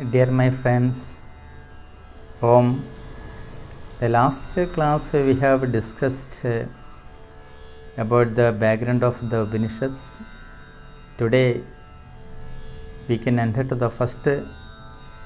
Dear my friends, Om. The last class we have discussed about the background of the Upanishads. Today we can enter to the first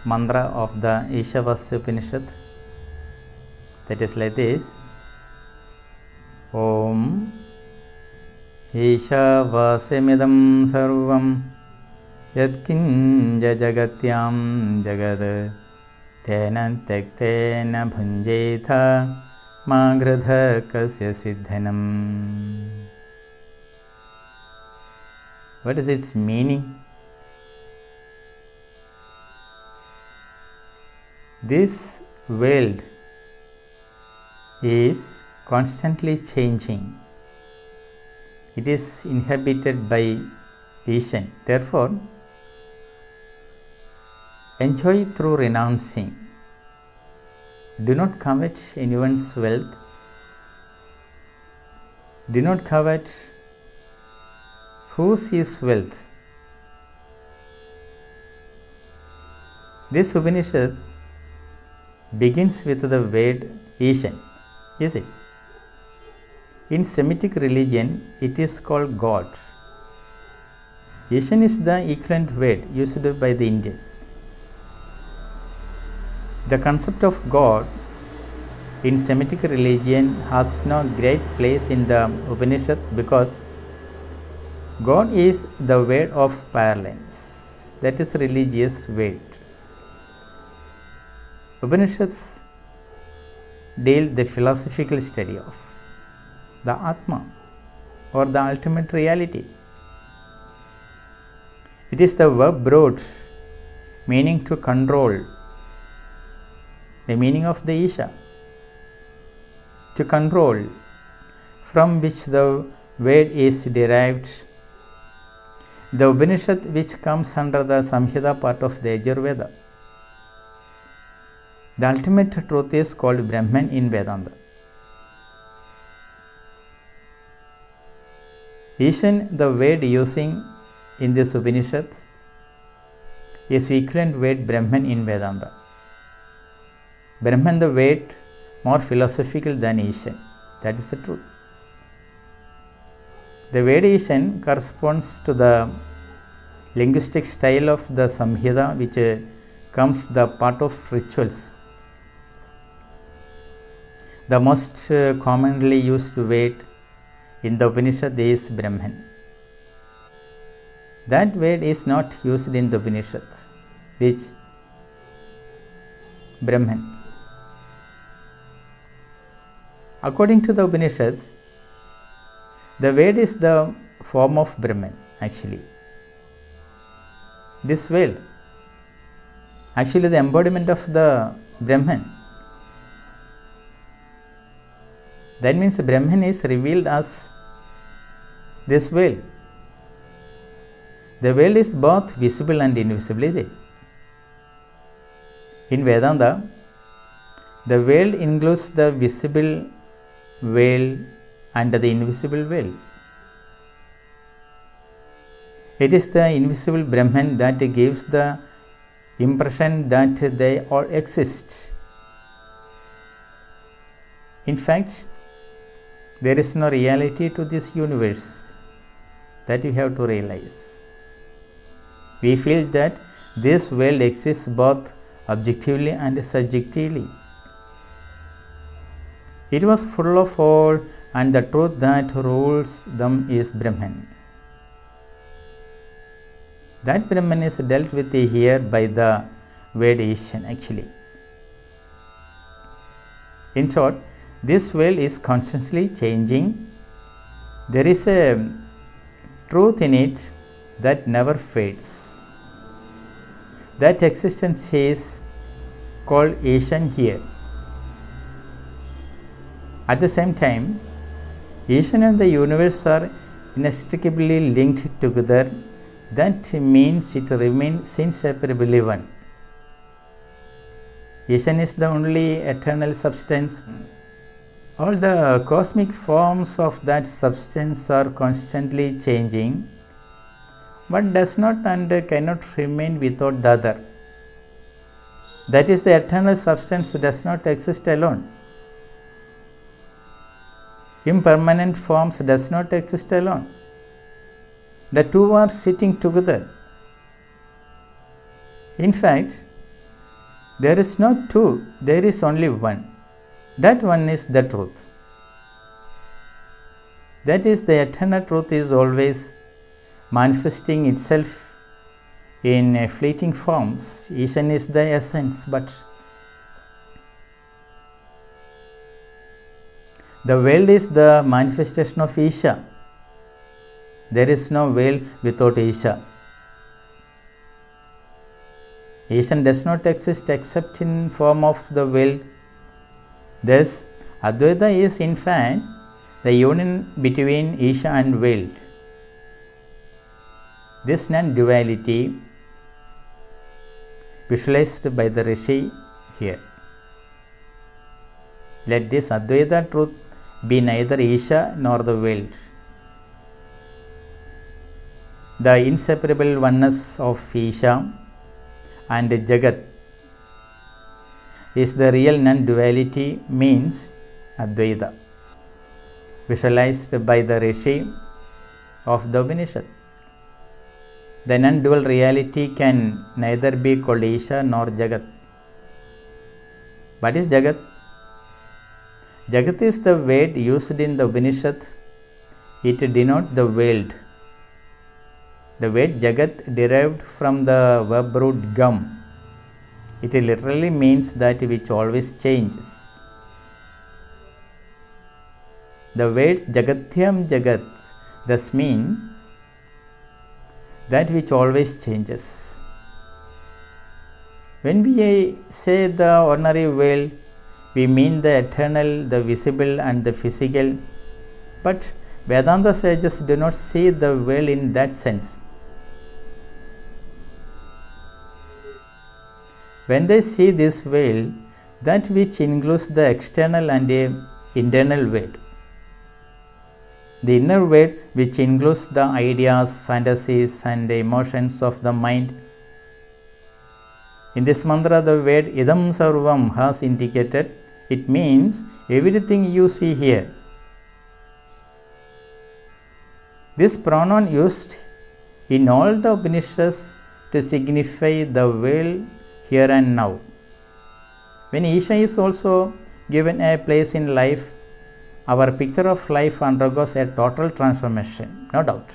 mantra of the Ishavasya Upanishad. That is like this: Om Ishavasya sarvam yatkinja jagatyam jagad tena tektena bhunjetha magradha kasya siddhanam. What is its meaning? This world is constantly changing. It is inhabited by Ishan. Therefore, enjoy through renouncing. Do not covet anyone's wealth. Do not covet whose is wealth. This Upanishad begins with the word Ishan. Is it? In Semitic religion, it is called God. Ishan is the equivalent word used by the Indian. The concept of God in Semitic religion has no great place in the Upanishad because God is the word of parlance. That is religious word. Upanishads deal the philosophical study of the Atma or the ultimate reality. It is the verb brought meaning to control, the meaning of the Isha, to control, from which the word is derived. The Upanishad, which comes under the Samhita part of the Yajurveda. The ultimate truth is called Brahman in Vedanta. Ishan, the word using in this Upanishad, is equivalent word Brahman in Vedanta. Brahman, the word, more philosophical than Ishan. That is the truth. The word Ishan corresponds to the linguistic style of the Samhita, which comes the part of rituals. The most commonly used word in the Upanishad is Brahman. That word is not used in the Upanishads, which Brahman. According to the Upanishads, the word is the form of Brahman actually. This word, actually the embodiment of the Brahman. That means Brahman is revealed as this world. The world is both visible and invisible, is it? In Vedanta, the world includes the visible world and the invisible world. It is the invisible Brahman that gives the impression that they all exist. In fact, there is no reality to this universe. That you have to realize. We feel that this world exists both objectively and subjectively. It was full of all, and the truth that rules them is Brahman. That Brahman is dealt with here by the word Ishan actually. In short, this world is constantly changing. There is a truth in it that never fades. That existence is called Ishan here. At the same time, Ishan and the universe are inextricably linked together. That means it remains inseparably one. Ishan is the only eternal substance. All the cosmic forms of that substance are constantly changing. One does not and cannot remain without the other. That is, the eternal substance does not exist alone. Impermanent forms does not exist alone. The two are sitting together. In fact, there is no two, there is only one. That one is the truth. That is, the eternal truth is always manifesting itself in fleeting forms. Ishan is the essence, but the world is the manifestation of Isha. There is no world without Isha. Ishan does not exist except in form of the world. Thus, Advaita is in fact the union between Isha and world. This non-duality visualized by the Rishi here. Let this Advaita truth be neither Isha nor the world. The inseparable oneness of Isha and Jagat is the real non-duality, means Advaita, visualized by the Rishi of the Upanishad. The non-dual reality can neither be called Isha nor Jagat. What is Jagat? Jagat is the word used in the Upanishad. It denotes the world. The word Jagat derived from the verb root gam. It literally means that which always changes. The word Jagatyam Jagat thus means that which always changes. When we say the ordinary world, we mean the eternal, the visible and the physical, but Vedanta sages do not see the world in that sense. When they see this world, that which includes the external and the internal world. The inner world, which includes the ideas, fantasies and the emotions of the mind. In this mantra, the word Idam Sarvam has indicated. It means everything you see here. This pronoun used in all the Upanishads to signify the world here and now. When Isha is also given a place in life, our picture of life undergoes a total transformation, no doubt.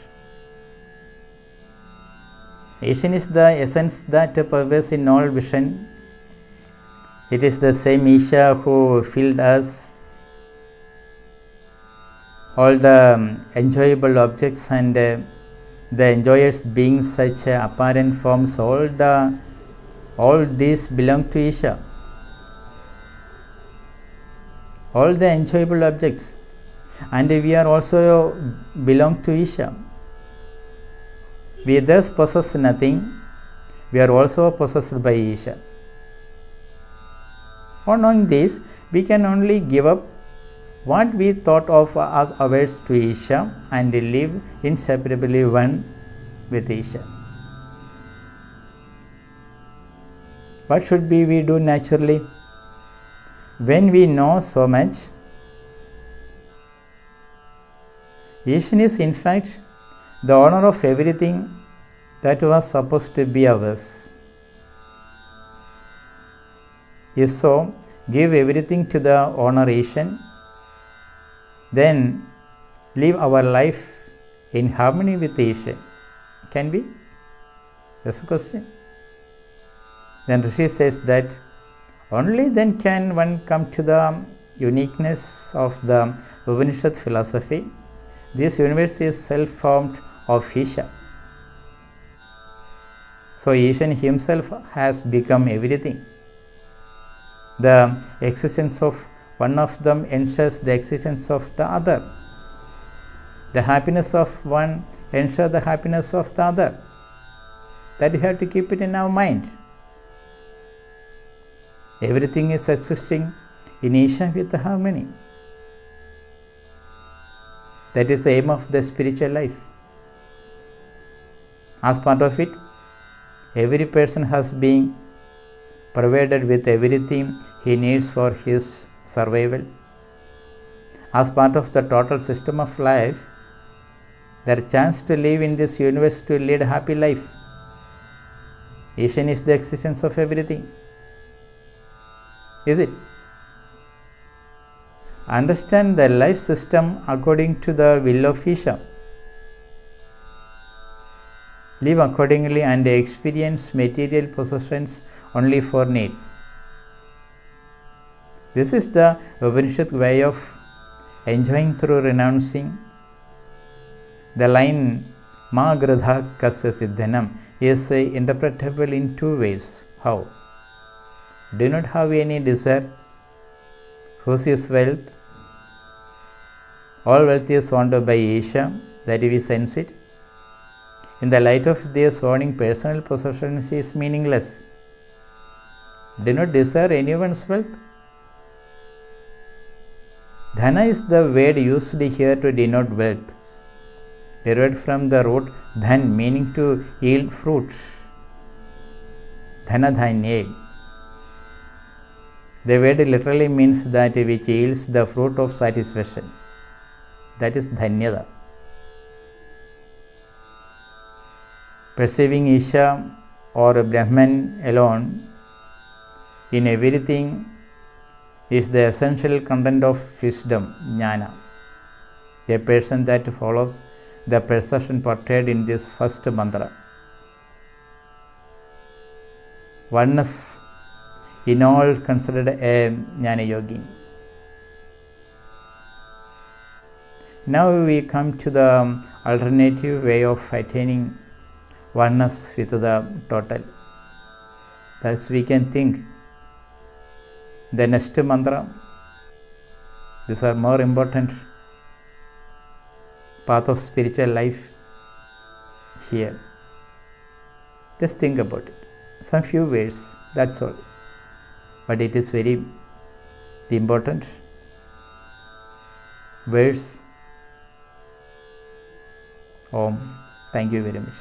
Ishan is the essence that pervades in all vision. It is the same Isha who filled us all the enjoyable objects and the enjoyers being such apparent forms. All these belong to Isha. All the enjoyable objects, and we are also belong to Isha. We thus possess nothing. We are also possessed by Isha. On knowing this, we can only give up what we thought of as ours to Isha and live inseparably one with Isha. What should we do naturally? When we know so much, Ishan is in fact the owner of everything that was supposed to be ours. If so, give everything to the owner Ishan, then live our life in harmony with Isha. Can we? That's the question. Then Rishi says that only then can one come to the uniqueness of the Upanishad philosophy. This universe is self-formed of Isha. So Ishan himself has become everything. The existence of one of them ensures the existence of the other. The happiness of one ensures the happiness of the other. That you have to keep it in our mind. Everything is existing in Isha with harmony. That is the aim of the spiritual life. As part of it, every person has been provided with everything he needs for his survival. As part of the total system of life, their chance to live in this universe to lead a happy life. Ishan is the existence of everything. Is it? Understand the life system according to the will of Isha. Live accordingly and experience material possessions only for need. This is the Upanishad way of enjoying through renouncing. The line Ma Gradha Kasya Siddhanam is interpretable in two ways. How? Do not have any desire. Whose is wealth? All wealth is owned by Isha, that we sense it. In the light of this, owning personal possessions is meaningless. Do not desire anyone's wealth. Dhana is the word used here to denote wealth, derived from the root dhan, meaning to yield fruits. Dhana dhanya. The word literally means that which yields the fruit of satisfaction. That is dhanyada. Perceiving Isha or Brahman alone in everything is the essential content of wisdom, jnana. A person that follows the perception portrayed in this first mantra. Oneness in all considered a jnana yogi. Now we come to the alternative way of attaining oneness with the total. Thus we can think the next mantra. These are more important path of spiritual life here. Just think about it. Some few words, that's all. But it is very important words. Om. Thank you very much.